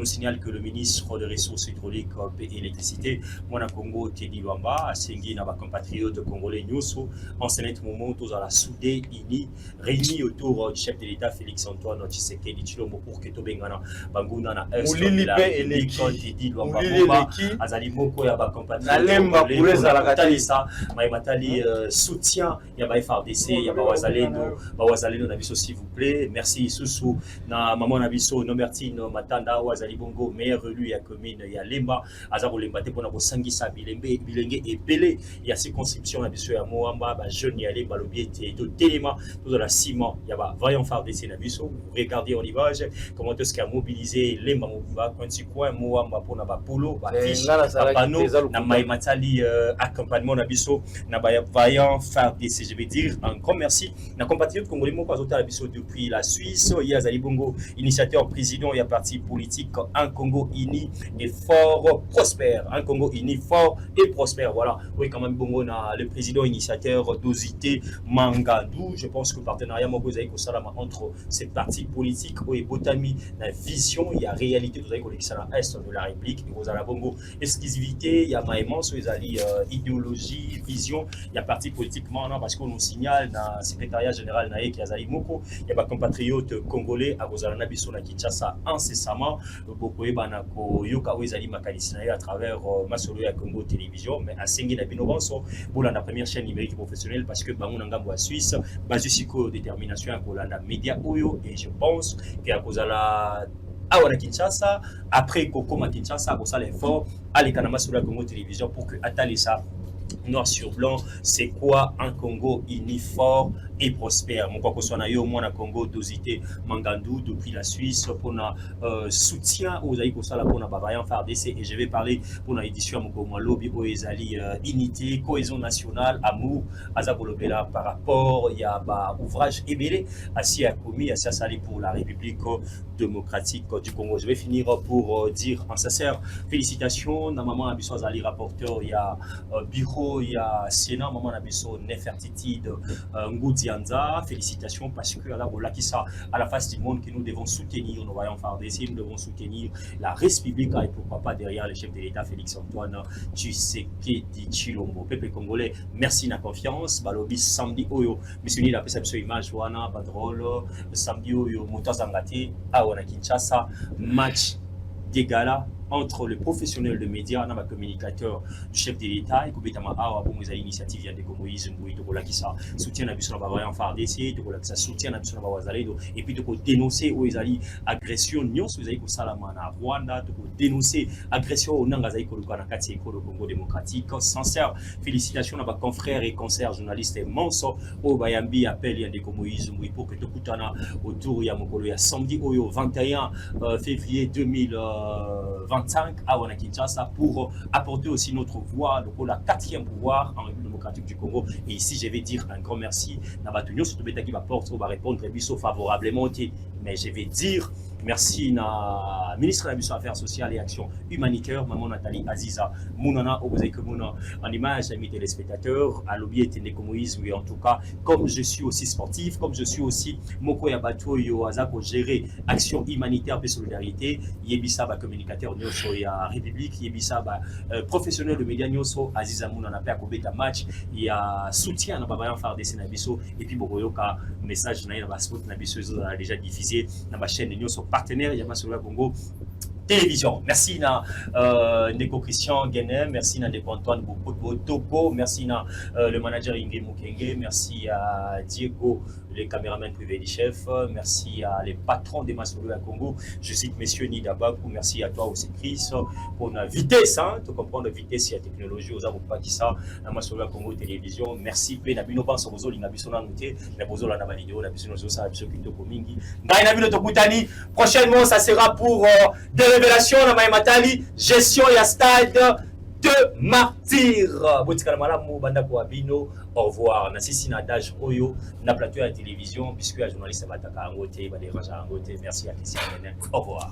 nous signale que le ministre des Ressources hydrauliques et électricité, Mwana Congo, Teddy Luamba, a signé nos compatriotes congolais Nyusu, en ce moment, tous à la soudée, réunis autour du chef de l'État Félix-Antoine Tshisekedi Tshilombo pour que Tobengana, Banguna, na Est de la République, Teddy Luamba, Azali Moko, Yaba compatriotes, Maïmatali, soutien, Yaba FRDC, Yaba Wazaleno, Nabiso, s'il vous plaît, merci, Soussou, na Maman Nabiso, Nomertine, Matanda, Wazali Bongo, maire élu, ya commune, ya Lemba, Azabo Lemba, Tepona, Sangisa, Bilenge et Pelé, il y a circonscription, Nabiso, ya Moamba, jeune, ya Lemba, Lobiete, tout Téléma, tout dans la ciment, il y a Vaillant FRDC, Nabiso, vous regardez en image, comment est-ce qu'il a mobilisé Lemba, Mouba, Quanticoin, Moamba, Pona, Polo, Fiche, Pano, na Maïmatali, accompagnement, Nabiso, na Vaillant FRDC, je vais dire un grand merci, na compatriote congolais, mon pas Nabiso depuis la Suisse, il y a Zali Bongo, initiateur, président, il y a parti politique, un Congo uni et fort prospère, un Congo uni fort et prospère, voilà, oui, quand même, Bongo, le président initiateur d'Ozité Mangandou, je pense que le partenariat entre ces partis politiques et Botami, la vision, il y a réalité de l'Est de la République, et la Bongo, exclusivité, il y a Maïmans, il y a idéologie, vision, il y a parti politiquement, parce qu'on nous signale dans le secrétariat général qui a Zali Moko, il y a des compatriotes congolais à Gozalana Bissona Kinshasa incessamment, beaucoup de Yoka Wezali Makanisina à travers Masolo et Congo Télévision, mais à Sengi Nabinobanso, pour la première chaîne numérique professionnelle, parce que Bangunangambo à Suisse, Bazusiko détermination à Kolanda Média Oyo, et je pense qu'à Gozala à Kinshasa, après Kokoma Kinshasa, pour ça l'effort, à l'Ekanama sur la Congo Télévision pour que Atalisa noir sur blanc, c'est quoi un Congo uni fort et prospère. Mon quoi soit naïo, moi na Congo dosité Mangandou depuis la Suisse pour na soutien aux Aïkosala pour na Babayan FARDC et je vais parler pour la édition mon lobby au Ezali unité, cohésion nationale, amour, Azabolobela par rapport il y a bah ouvrage ébélé assis à commis assis à salé pour la République démocratique du Congo. Je vais finir pour dire en sincère félicitations na maman Abisso Azali rapporteur il y a bureau il y a Sénat maman Abisso Nefertiti Ngoudianza, félicitations parce que à la face du monde que nous devons soutenir, nous voyons FARDC, nous devons soutenir la République et pourquoi pas derrière le chef de l'État Félix-Antoine Tshisekedi Tshilombo. Peuple congolais, merci na confiance. Balobi samedi oyo, monsieur ni la perception image wana badrol samedi oyo motazangati à wana Kinshasa match des galas entre le professionnel de médias, le communicateur du chef de l'État, et que l'initiative vient de Moïse Mbouy, de soutien à Bisson Bavaria en FARDC, de soutien à Bisson Bavazaledo, et puis de dénoncer aux agressions, nous avons Salama à Rwanda, de dénoncer agression au Nangazaï Kolokanakati et le Congo démocratique. Sincère félicitations à nos confrères et concerts journalistes et Manso, au Bayambi appel Yandé Moïse Mbouy pour que Tokutana autour Yamokolo ya samedi au 21 février 2020. À Kinshasa pour apporter aussi notre voix, la quatrième pouvoir en République démocratique du Congo. Et ici, je vais dire un grand merci. Nabatunyo, surtout qui va répondre favorablement. Mais je vais dire merci na ministre de la Affaires sociales et Action humanitaire, Maman Nathalie Aziza Mounana, en image, amis téléspectateurs, à l'objet de Moïse, mais en tout cas, comme je suis aussi sportif, comme je suis aussi Moko Yabato Yoaza pour gérer action humanitaire et solidarité, Yebisa, communicateur Nyoso ya République, Yebisa, professionnel de médias Nyoso, Aziza Mounana, à Kobeta match, il y a soutien à Babayan FARDC Nabiso, et puis Bokoyoka, message na spot Nabiso, a déjà diffusé dans ma chaîne Nyoso partenaire, Yamasola Congo Télévision. Merci na Ndeko Christian Guenem, merci na Ndeko Antoine Botoko, merci na le manager Ingrid Mukenge, merci à Diego, les caméramans privés du chef, merci à les patrons des Masolo à Congo. Je cite messieurs Nidabakou, merci à toi aussi Chris pour la vitesse, hein, tu comprends la vitesse et la technologie aux avocats qui ça, la Masolo à Congo Télévision. Merci P Nabino Banso Bozo, Linabisona Nouté, la Bozo la Navalido, la Bisono Zosa, la Bisono Komingi. Nabino Tokutani, prochainement ça sera pour des révélations dans Maïmatali, gestion et stade de martyrs. Au revoir. Nasisi Nadage Oyo, na plateau à la télévision, puisque la journaliste va attaquer en côté, va déranger en côté. Merci à Christian. Au revoir.